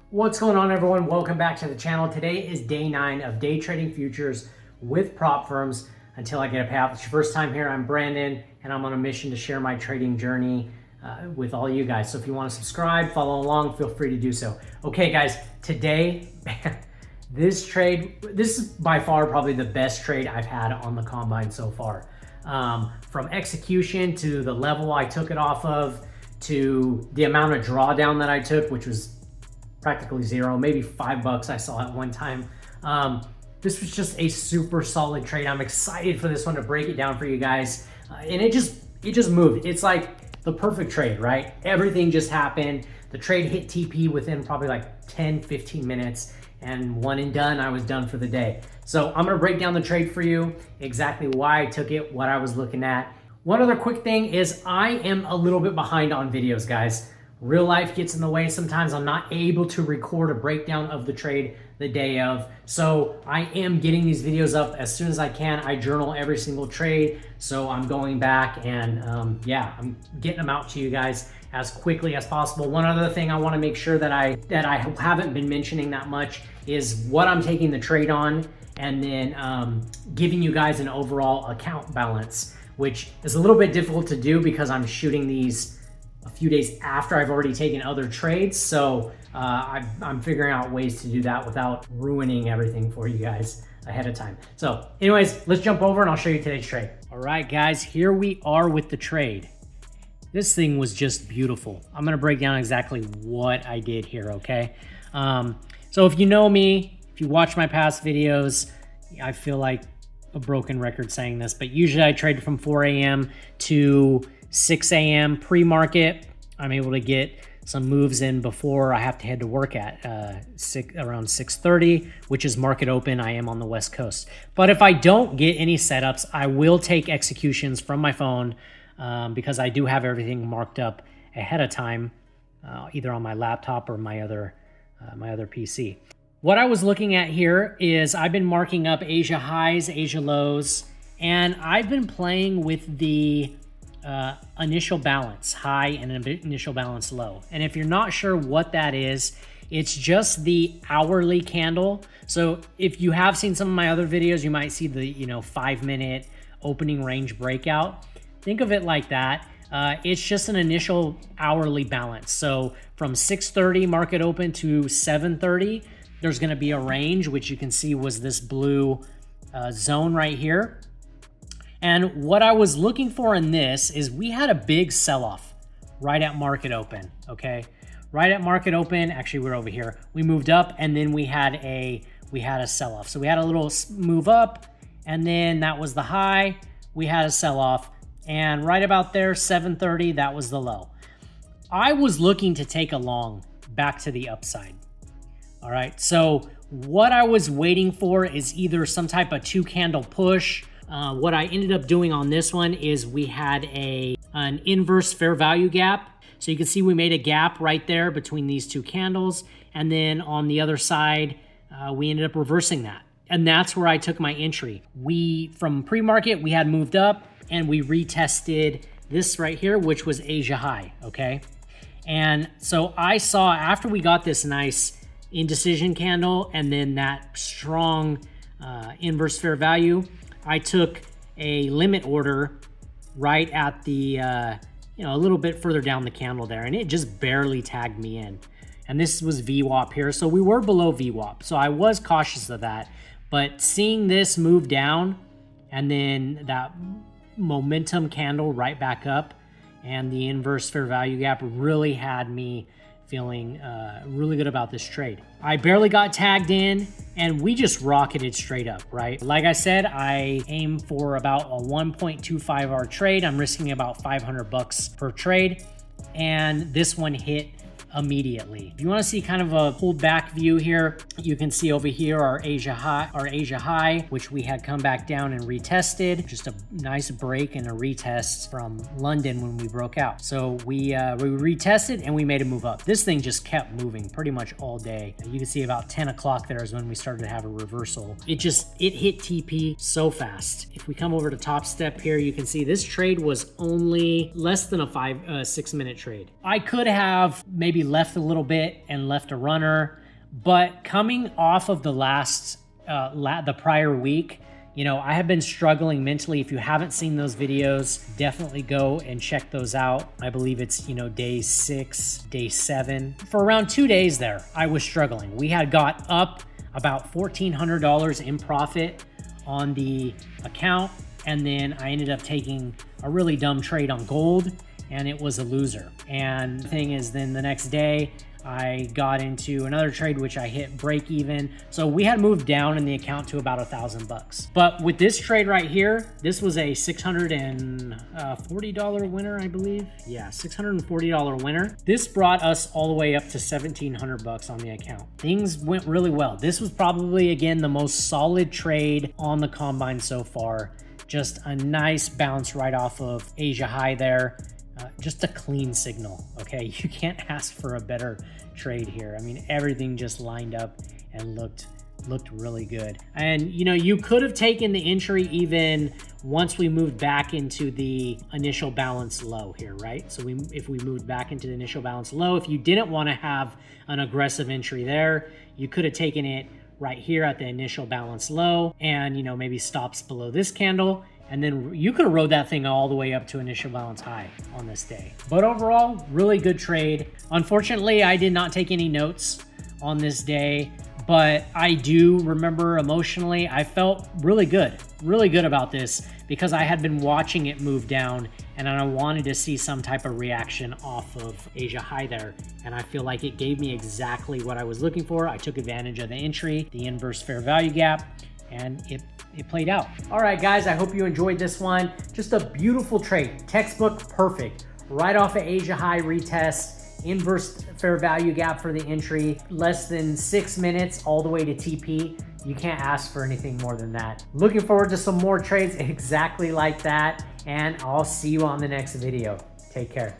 What's going on, everyone? Welcome back to the channel. Today is day 9 of day trading futures with prop firms until I get a payout. If it's your first time here, I'm Brandon, and I'm on a mission to share my trading journey with all you guys. So if you want to subscribe, follow along, feel free to do so. Okay, guys, today, this is by far probably the best trade I've had on the Combine so far. From execution to the level I took it off of, to the amount of drawdown that I took, which was practically zero, maybe $5 I saw at one time. This was just a super solid trade. I'm excited for this one to break it down for you guys. And it just moved. It's like the perfect trade, right? Everything just happened. The trade hit TP within probably like 10, 15 minutes, and one and done, I was done for the day. So I'm gonna break down the trade for you, exactly why I took it, what I was looking at. One other quick thing is I am a little bit behind on videos, guys. Real life gets in the way sometimes. I'm not able to record a breakdown of the trade the day of. So I am getting these videos up as soon as I can. I journal every single trade. So I'm going back and yeah, I'm getting them out to you guys as quickly as possible. One other thing I want to make sure that I haven't been mentioning that much is what I'm taking the trade on, and then giving you guys an overall account balance, which is a little bit difficult to do because I'm shooting these a few days after I've already taken other trades. So I'm figuring out ways to do that without ruining everything for you guys ahead of time. So anyways, let's jump over and I'll show you today's trade. All right, guys, here we are with the trade. This thing was just beautiful. I'm gonna break down exactly what I did here, okay? So if you know me, if you watch my past videos, I feel like a broken record saying this, but usually I trade from 4 a.m. to 6 a.m. pre-market. I'm able to get some moves in before I have to head to work at around 6:30, which is market open. I am on the West Coast. But if I don't get any setups, I will take executions from my phone because I do have everything marked up ahead of time, either on my laptop or my other PC. What I was looking at here is I've been marking up Asia highs, Asia lows, and I've been playing with the initial balance high and initial balance low. And if you're not sure what that is, it's just the hourly candle. So if you have seen some of my other videos, you might see the 5-minute opening range breakout. Think of it like that. It's just an initial hourly balance. So from 6:30 market open to 7:30, there's going to be a range, which you can see was this blue zone right here. And what I was looking for in this is we had a big sell-off right at market open, okay? Right at market open, actually we're over here. We moved up and then we had a sell-off. So we had a little move up and then that was the high. We had a sell-off, and right about there, 7:30, that was the low. I was looking to take a long back to the upside. All right, so what I was waiting for is either some type of 2-candle push. What I ended up doing on this one is we had an inverse fair value gap. So you can see we made a gap right there between these 2 candles. And then on the other side, we ended up reversing that. And that's where I took my entry. From pre-market, we had moved up and we retested this right here, which was Asia high, okay? And so I saw after we got this nice indecision candle and then that strong inverse fair value, I took a limit order right at the, a little bit further down the candle there, and it just barely tagged me in. And this was VWAP here, so we were below VWAP. So I was cautious of that, but seeing this move down and then that momentum candle right back up and the inverse fair value gap really had me feeling really good about this trade. I barely got tagged in and we just rocketed straight up, right? Like I said, I aim for about a 1.25 hour trade. I'm risking about $500 per trade, and this one hit immediately. If you want to see kind of a pulled back view here, you can see over here our Asia high, which we had come back down and retested. Just a nice break and a retest from London when we broke out. So we retested and we made a move up. This thing just kept moving pretty much all day. You can see about 10 o'clock there is when we started to have a reversal. It hit TP so fast. If we come over to Topstep here, you can see this trade was only less than a 6-minute trade. I could have maybe left a little bit and left a runner, but coming off of the the prior week, you know, I have been struggling mentally. If you haven't seen those videos, definitely go and check those out. I believe it's, you know, day 6, day 7. For around 2 days there, I was struggling. We had got up about $1,400 in profit on the account, and then I ended up taking a really dumb trade on gold, and it was a loser. And the thing is, then the next day, I got into another trade, which I hit break even. So we had moved down in the account to about $1,000. But with this trade right here, this was a $640 winner, I believe. Yeah, $640 winner. This brought us all the way up to $1,700 on the account. Things went really well. This was probably, again, the most solid trade on the Combine so far. Just a nice bounce right off of Asia high there. Just a clean signal, okay? You can't ask for a better trade here. I mean, everything just lined up and looked really good. And you know, you could have taken the entry even once we moved back into the initial balance low here, right? So if we moved back into the initial balance low, if you didn't want to have an aggressive entry there, you could have taken it right here at the initial balance low and, you know, maybe stops below this candle. And then you could have rode that thing all the way up to initial balance high on this day. But overall, really good trade. Unfortunately, I did not take any notes on this day, but I do remember emotionally, I felt really good about this because I had been watching it move down and I wanted to see some type of reaction off of Asia high there. And I feel like it gave me exactly what I was looking for. I took advantage of the entry, the inverse fair value gap, and it played out. All right, guys, I hope you enjoyed this one. Just a beautiful trade, textbook perfect. Right off of Asia high retest, inverse fair value gap for the entry, less than 6 minutes all the way to TP. You can't ask for anything more than that. Looking forward to some more trades exactly like that, and I'll see you on the next video. Take care.